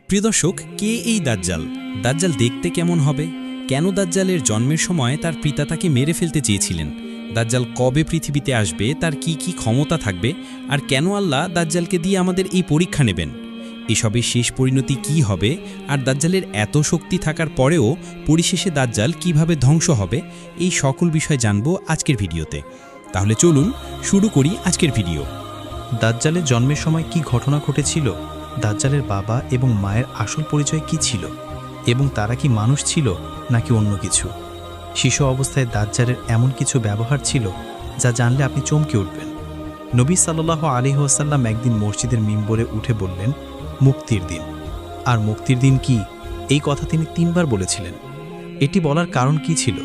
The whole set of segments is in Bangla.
প্রিয় দর্শক, কে এই দাজ্জাল? দাজ্জাল দেখতে কেমন হবে? কেন দাজ্জালের জন্মের সময় তার পিতা তাকে মেরে ফেলতে চেয়েছিলেন? দাজ্জাল কবে পৃথিবীতে আসবে? তার কি কি ক্ষমতা থাকবে? আর কেন আল্লাহ দাজ্জালকে দিয়ে আমাদের এই পরীক্ষা নেবেন? এসবের শেষ পরিণতি কি হবে? আর দাজ্জালের এত শক্তি থাকার পরেও পরিশেষে দাজ্জাল কিভাবে ধ্বংস হবে? এই সকল বিষয় জানব আজকের ভিডিওতে। তাহলে চলুন শুরু করি আজকের ভিডিও। দাজ্জালের জন্মের সময় কি ঘটনা ঘটেছিল, দাজ্জালের বাবা এবং মায়ের আসল পরিচয় কি ছিল, এবং তারা কি মানুষ ছিল নাকি অন্য কিছু? শিশু অবস্থায় দাজ্জালের এমন কিছু ব্যবহার ছিল যা জানলে আপনি চমকে উঠবেন। নবী সাল্লাল্লাহু আলাইহি ওয়াসাল্লাম একদিন মসজিদের মিম্বরে উঠে বললেন, মুক্তির দিন। আর মুক্তির দিন কি, এই কথা তিনি 3 বার বলেছিলেন। এটি বলার কারণ কি ছিল?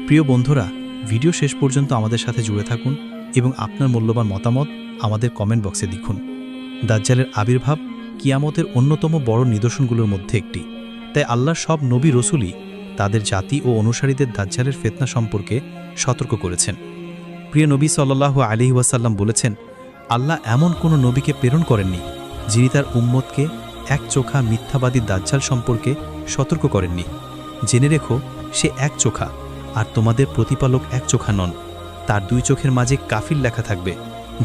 প্রিয় বন্ধুরা, ভিডিও শেষ পর্যন্ত আমাদের সাথে জুড়ে থাকুন এবং আপনার মূল্যবান মতামত আমাদের কমেন্ট বক্সে লিখুন। দাজ্জালের আবির্ভাব কিয়ামতের অন্যতম বড় নিদর্শনগুলোর মধ্যে একটি। তাই আল্লাহর সব নবী রসুলই তাদের জাতি ও অনুসারীদের দাজ্জালের ফিতনা সম্পর্কে সতর্ক করেছেন। প্রিয় নবী সাল্লাল্লাহু আলাইহি ওয়াসাল্লাম বলেছেন, আল্লাহ এমন কোনো নবীকে প্রেরণ করেননি যিনি তার উম্মতকে একচোখা মিথ্যাবাদী দাজ্জাল সম্পর্কে সতর্ক করেননি। জেনে রেখো, সে একচোখা, আর তোমাদের প্রতিপালক একচোখা নন। তার 2 চোখের মাঝে কাফির লেখা থাকবে,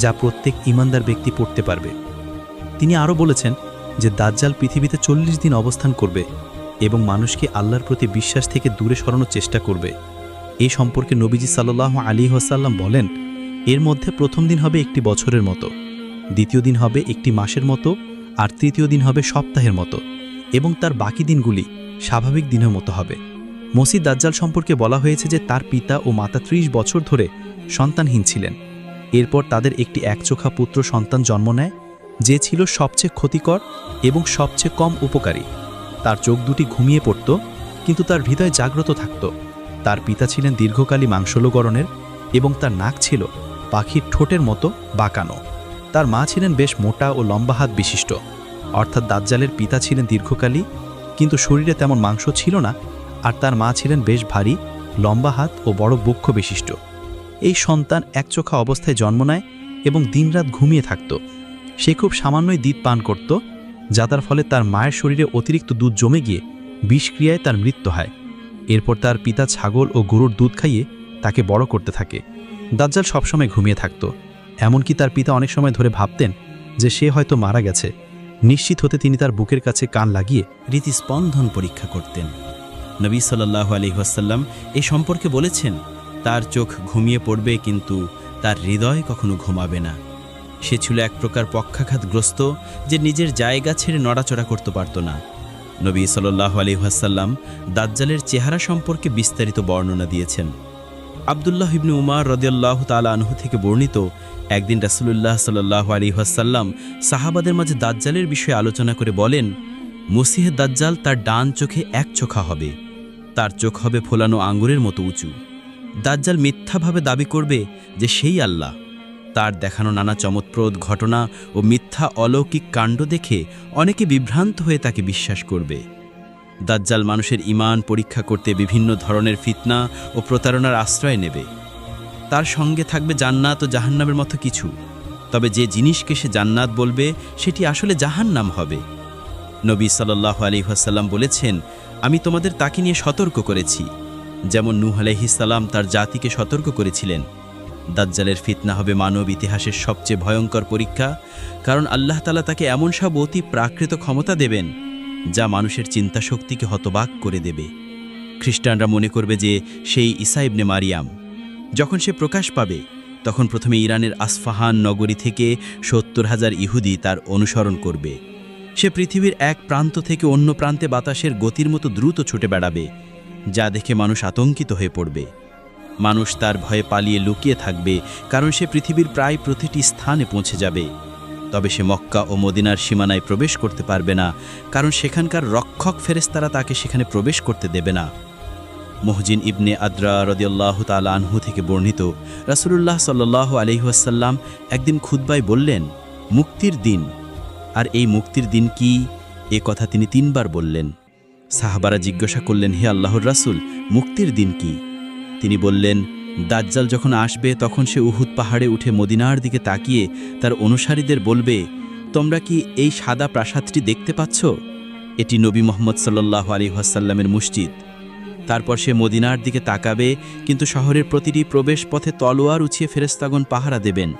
যা প্রত্যেক ঈমানদার ব্যক্তি পড়তে পারবে। তিনি আরও বলেছেন যে দাজ্জাল পৃথিবীতে 40 দিন অবস্থান করবে এবং মানুষকে আল্লাহর প্রতি বিশ্বাস থেকে দূরে সরানোর চেষ্টা করবে। এই সম্পর্কে নবীজি সাল্লাল্লাহু আলাইহি ওয়াসাল্লাম বলেন, এর মধ্যে প্রথম দিন হবে একটি বছরের মতো, দ্বিতীয় দিন হবে একটি মাসের মতো, আর তৃতীয় দিন হবে সপ্তাহের মতো, এবং তার বাকি দিনগুলি স্বাভাবিক দিনের মতো হবে। মসিহ দাজ্জাল সম্পর্কে বলা হয়েছে যে তার পিতা ও মাতা 30 বছর ধরে সন্তানহীন ছিলেন। এরপর তাদের একটি একচোখা পুত্র সন্তান জন্ম নেয়, যে ছিল সবচেয়ে ক্ষতিকর এবং সবচেয়ে কম উপকারী। তার চোখ দুটি ঘুমিয়ে পড়ত, কিন্তু তার হৃদয় জাগ্রত থাকত। তার পিতা ছিলেন দীর্ঘকালী মাংসলো গড়নের এবং তার নাক ছিল পাখির ঠোঁটের মতো বাঁকানো। তার মা ছিলেন বেশ মোটা ও লম্বা হাত বিশিষ্ট। অর্থাৎ দাজ্জালের পিতা ছিলেন দীর্ঘকালী, কিন্তু শরীরে তেমন মাংস ছিল না, আর তার মা ছিলেন বেশ ভারী, লম্বা হাত ও বড় বক্ষ বিশিষ্ট। এই সন্তান একচোখা অবস্থায় জন্ম নেয় এবং দিনরাত ঘুমিয়ে থাকত। সে খুব সামান্যই দুধ পান করত, যার ফলে তার মায়ের শরীরে অতিরিক্ত দুধ জমে গিয়ে বিষক্রিয়ায় তার মৃত্যু হয়। এরপর তার পিতা ছাগল ও গরুর দুধ খাইয়ে তাকে বড় করতে থাকে। দাজ্জাল সবসময় ঘুমিয়ে থাকত, এমনকি তার পিতা অনেক সময় ধরে ভাবতেন যে সে হয়তো মারা গেছে। নিশ্চিত হতে তিনি তার বুকের কাছে কান লাগিয়ে হৃদস্পন্দন পরীক্ষা করতেন। নবী সাল্লাল্লাহু আলাইহি ওয়াসাল্লাম এ সম্পর্কে বলেছেন, তার চোখ ঘুমিয়ে পড়বে কিন্তু তার হৃদয় কখনো ঘুমাবে না। সে ছিল এক প্রকার পক্ষাঘাতগ্রস্ত, যে নিজের জায়গা ছেড়ে নড়াচড়া করতে পারত না। নবী সাল্লাল্লাহু আলাইহি ওয়াসাল্লাম দাজ্জালের চেহারা সম্পর্কে বিস্তারিত বর্ণনা দিয়েছেন। আব্দুল্লাহ ইবনে উমর রাদিয়াল্লাহু তাআলা আনহু থেকে বর্ণিত, একদিন রাসূলুল্লাহ সাল্লাল্লাহু আলাইহি ওয়াসাল্লাম সাহাবাদের মাঝে দাজ্জালের বিষয়ে আলোচনা করে বলেন, মসিহে দাজ্জাল তার ডান চোখে একচোখা হবে, তার চোখ হবে ফোলানো আঙ্গুরের মতো উঁচু। দাজ্জাল মিথ্যাভাবে দাবি করবে যে সেই আল্লাহ। তার দেখানো নানা চমৎপ্রদ ঘটনা ও মিথ্যা অলৌকিক কাণ্ড দেখে অনেকে বিভ্রান্ত হয়ে তাকে বিশ্বাস করবে। দাজ্জাল মানুষের ঈমান পরীক্ষা করতে বিভিন্ন ধরনের ফিতনা ও প্রতারণার আশ্রয় নেবে। তার সঙ্গে থাকবে জান্নাত ও জাহান্নামের মতো কিছু, তবে যে জিনিসকে সে জান্নাত বলবে সেটি আসলে জাহান্নাম হবে। নবী সাল্লাল্লাহু আলাইহি ওয়াসাল্লাম বলেছেন, আমি তোমাদের তাকে নিয়ে সতর্ক করেছি, যেমন নূহ আলাইহিস সালাম তার জাতিকে সতর্ক করেছিলেন। দাজ্জালের ফিতনা হবে মানব ইতিহাসের সবচেয়ে ভয়ঙ্কর পরীক্ষা, কারণ আল্লাহ তাআলা তাকে এমন সব অতি প্রাকৃত ক্ষমতা দেবেন যা মানুষের চিন্তা শক্তিকে হতবাক করে দেবে। খ্রিস্টানরা মনে করবে যে সেই ঈসা ইবনে মারিয়াম। যখন সে প্রকাশ পাবে, তখন প্রথমে ইরানের আসফাহান নগরী থেকে 70,000 ইহুদি তার অনুসরণ করবে। সে পৃথিবীর এক প্রান্ত থেকে অন্য প্রান্তে বাতাসের গতির মতো দ্রুত ছুটে বেড়াবে, যা দেখে মানুষ আতঙ্কিত হয়ে পড়বে। মানুষ তার ভয়ে পালিয়ে লুকিয়ে থাকবে, কারণ সে পৃথিবীর প্রায় প্রতিটি স্থানে পৌঁছে যাবে। তবে সে মক্কা ও মদিনার সীমানায় প্রবেশ করতে পারবে না, কারণ সেখানকার রক্ষক ফেরেশতারা তাকে সেখানে প্রবেশ করতে দেবে না। মুহজিন ইবনে আদরা রাদিয়াল্লাহু তাআলা আনহু থেকে বর্ণিত, রাসূলুল্লাহ সাল্লাল্লাহু আলাইহি ওয়াসাল্লাম একদিন খুতবায় বললেন, মুক্তির দিন। আর এই মুক্তির দিন কি, এ কথা তিনি 3 বার বললেন। সাহাবারা জিজ্ঞাসা করলেন, হে আল্লাহর রাসূল, মুক্তির দিন কি? তিনি বললেন, দাজ্জাল যখন আসবে তখন সে উহুদ পাহাড়ে উঠে মদিনার দিকে তাকিয়ে তার অনুসারীদের বলবে, তোমরা কি এই সাদা প্রাসাদটি দেখতে পাচ্ছ? এটি নবী মুহাম্মদ সাল্লাল্লাহু আলাইহি ওয়াসাল্লামের মসজিদ। তারপর সে মদিনার দিকে তাকাবে, কিন্তু শহরের প্রতিটি প্রবেশ পথে তলোয়ার উঁচিয়ে ফেরেশতাগণ পাহারা দেবেন।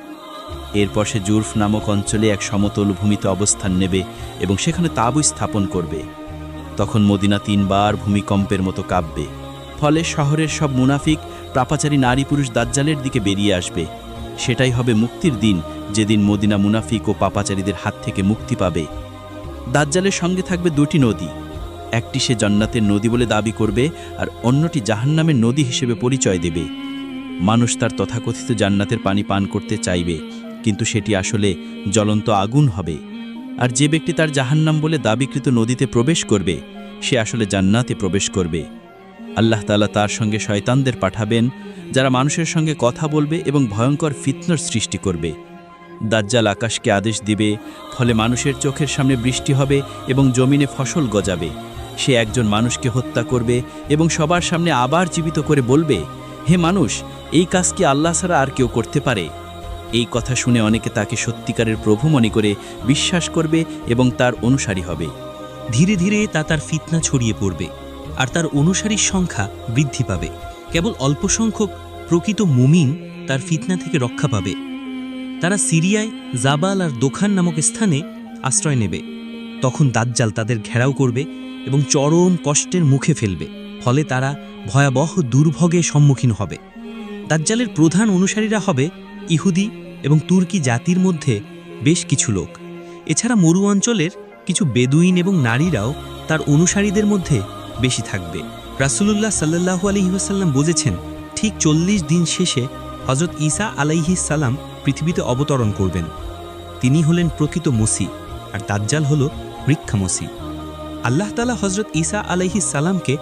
এরপর সে জুরফ নামক অঞ্চলে এক সমতল ভূমিতে অবস্থান নেবে এবং সেখানে তাঁবু স্থাপন করবে। তখন মদিনা 3 বার ভূমিকম্পের মতো কাঁপবে। ফলে শহরের সব মুনাফিক, পাপাচারী নারী পুরুষ দাজ্জালের দিকে বেরিয়ে আসবে। সেটাই হবে মুক্তির দিন, যেদিন মদিনা মুনাফিক ও পাপাচারীদের হাত থেকে মুক্তি পাবে। দাজ্জালের সঙ্গে থাকবে 2টি নদী। একটি সে জান্নাতের নদী বলে দাবি করবে, আর অন্যটি জাহান্নামের নদী হিসেবে পরিচয় দেবে। মানুষ তার তথাকথিত জান্নাতের পানি পান করতে চাইবে, কিন্তু সেটি আসলে জ্বলন্ত আগুন হবে। আর যে ব্যক্তি তার জাহান্নাম বলে দাবিকৃত নদীতে প্রবেশ করবে, সে আসলে জান্নাতে প্রবেশ করবে। আল্লাহ তাআলা তার সঙ্গে শয়তানদের পাঠাবেন, যারা মানুষের সঙ্গে কথা বলবে এবং ভয়ঙ্কর ফিতনার সৃষ্টি করবে। দাজ্জাল আকাশকে আদেশ দিবে, ফলে মানুষের চোখের সামনে বৃষ্টি হবে এবং জমিনে ফসল গজাবে। সে একজন মানুষকে হত্যা করবে এবং সবার সামনে আবার জীবিত করে বলবে, হে মানুষ, এই কাজ কি আল্লাহ ছাড়া আর কেউ করতে পারে? এই কথা শুনে অনেকে তাকে সত্যিকারের প্রভু মনে করে বিশ্বাস করবে এবং তার অনুসারী হবে। ধীরে ধীরে তার ফিতনা ছড়িয়ে পড়বে, আর তার অনুসারীর সংখ্যা বৃদ্ধি পাবে। কেবল অল্প সংখ্যক প্রকৃত মুমিন তার ফিতনা থেকে রক্ষা পাবে। তারা সিরিয়ায় জাবাল আর দোখান নামক স্থানে আশ্রয় নেবে। তখন দাজ্জাল তাদের ঘেরাও করবে এবং চরম কষ্টের মুখে ফেলবে। ফলে তারা ভয়াবহ দুর্ভোগের সম্মুখীন হবে। দাজ্জালের প্রধান অনুসারীরা হবে ইহুদি এবং তুর্কি জাতির মধ্যে বেশ কিছু লোক। এছাড়া মরু অঞ্চলের কিছু বেদুইন এবং নারীরাও তার অনুসারীদের মধ্যে বেশি থাকবে। রাসূলুল্লাহ সাল্লাল্লাহু আলাইহি ওয়াসাল্লাম বলেছেন, ঠিক 40 দিন শেষে হযরত ঈসা আলাইহিস সালাম পৃথিবীতে অবতরণ করবেন। তিনি হলেন প্রকৃত মসিহ, আর দাজ্জাল হল মিথ্যা মসিহ। আল্লাহ তাআলা হযরত ঈসা আলাইহিস সালামকে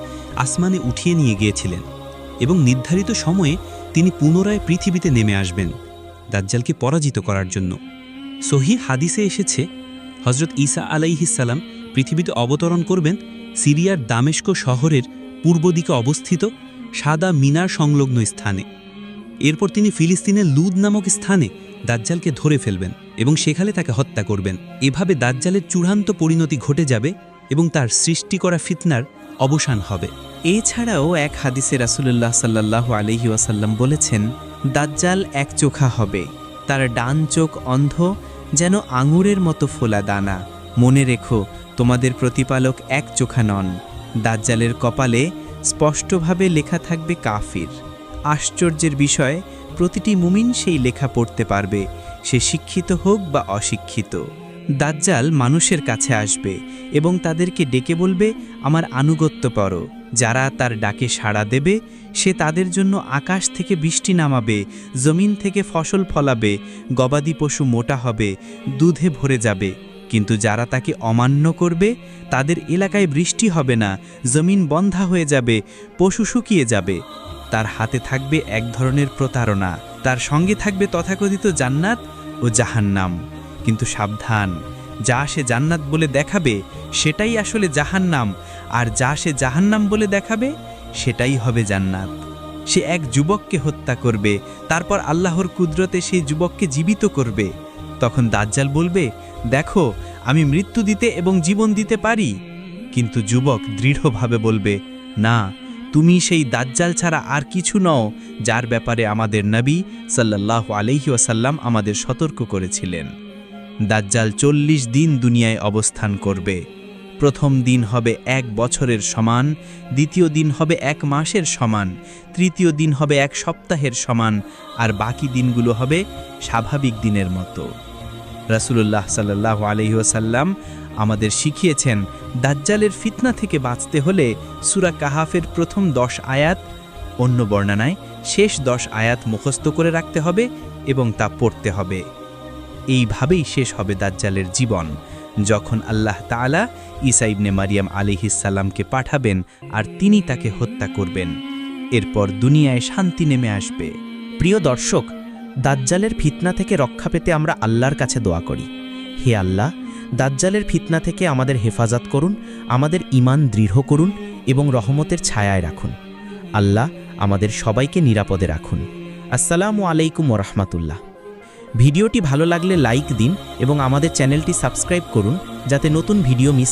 আসমানে উঠিয়ে নিয়ে গিয়েছিলেন এবং নির্ধারিত সময়ে তিনি পুনরায় পৃথিবীতে নেমে আসবেন দাজ্জালকে পরাজিত করার জন্য। সহিহ হাদিসে এসেছে, হযরত ঈসা আলাইহিস সালাম পৃথিবীতে অবতরণ করবেন সিরিয়ার দামেস্ক শহরের পূর্ব দিকে অবস্থিত সাদা মিনার সংলগ্ন স্থানে। এরপর তিনি ফিলিস্তিনের লুদ নামক স্থানে দাজ্জালকে ধরে ফেলবেন এবং সেখানে তাকে হত্যা করবেন। এভাবে দাজ্জালের চূড়ান্ত পরিণতি ঘটে যাবে এবং তার সৃষ্টি করা ফিতনার অবসান হবে। এছাড়াও এক হাদিসে রাসূলুল্লাহ সাল্লাল্লাহু আলাইহি ওয়াসাল্লাম বলেছেন, দাজ্জাল একচোখা হবে, তার ডান চোখ অন্ধ, যেন আঙুরের মতো ফোলা দানা। মনে রেখো, তোমাদের প্রতিপালক একচোখা নন। দাজ্জালের কপালে স্পষ্টভাবে লেখা থাকবে কাফির। আশ্চর্যের বিষয়, প্রতিটি মুমিন সেই লেখা পড়তে পারবে, সে শিক্ষিত হোক বা অশিক্ষিত। দাজ্জাল মানুষের কাছে আসবে এবং তাদেরকে ডেকে বলবে, আমার আনুগত্য করো। যারা তার ডাকে সাড়া দেবে, সে তাদের জন্য আকাশ থেকে বৃষ্টি নামাবে, জমিন থেকে ফসল ফলাবে, গবাদি পশু মোটা হবে, দুধে ভরে যাবে। কিন্তু যারা তাকে অমান্য করবে, তাদের এলাকায় বৃষ্টি হবে না, জমিন বন্ধা হয়ে যাবে, পশু শুকিয়ে যাবে। তার হাতে থাকবে এক ধরনের প্রতারণা, তার সঙ্গে থাকবে তথাকথিত জান্নাত ও জাহান্নাম। কিন্তু সাবধান, যা সে জান্নাত বলে দেখাবে সেটাই আসলে জাহান্নাম, আর যা সে জাহান্নাম বলে দেখাবে সেটাই হবে জান্নাত। সে এক যুবককে হত্যা করবে, তারপর আল্লাহর কুদরতে সেই যুবককে জীবিত করবে। তখন দাজ্জাল বলবে, দেখো, আমি মৃত্যু দিতে এবং জীবন দিতে পারি। কিন্তু যুবক দৃঢ়ভাবে বলবে, না, তুমি সেই দাজ্জাল ছাড়া আর কিছু নও, যার ব্যাপারে আমাদের নবী সাল্লাল্লাহু আলাইহি ওয়াসাল্লাম আমাদের সতর্ক করেছিলেন। দাজ্জাল 40 দিন দুনিয়ায় অবস্থান করবে। প্রথম দিন হবে 1 বছরের সমান, দ্বিতীয় দিন হবে 1 মাসের সমান, তৃতীয় দিন হবে 1 সপ্তাহের সমান, আর বাকি দিনগুলো হবে স্বাভাবিক দিনের মতো। রাসূলুল্লাহ সাল্লাল্লাহু আলাইহি ওয়াসাল্লাম আমাদের শিখিয়েছেন, দাজ্জালের ফিতনা থেকে বাঁচতে হলে সূরা কাহাফের প্রথম 10 আয়াত, অন্য বর্ণনায় শেষ 10 আয়াত মুখস্থ করে রাখতে হবে এবং তা পড়তে হবে। এইভাবেই শেষ হবে দাজ্জালের জীবন, যখন আল্লাহ তাআলা ঈসা ইবনে মারিয়াম আলাইহিস সালামকে পাঠাবেন আর তিনি তাকে হত্যা করবেন। এরপর দুনিয়ায় শান্তি নেমে আসবে। প্রিয় দর্শক, দাজ্জালের ফিতনা থেকে রক্ষা পেতে আমরা আল্লাহর কাছে দোয়া করি, হে আল্লাহ, দাজ্জালের ফিতনা থেকে আমাদের হেফাজত করুন, আমাদের ঈমান দৃঢ় করুন এবং রহমতের ছায়ায় রাখুন। আল্লাহ আমাদের সবাইকে নিরাপদে রাখুন। আসসালামু আলাইকুম ওয়া রাহমাতুল্লাহ। ভিডিওটি ভালো লাগলে লাইক দিন এবং আমাদের চ্যানেলটি সাবস্ক্রাইব করুন, যাতে নতুন ভিডিও মিস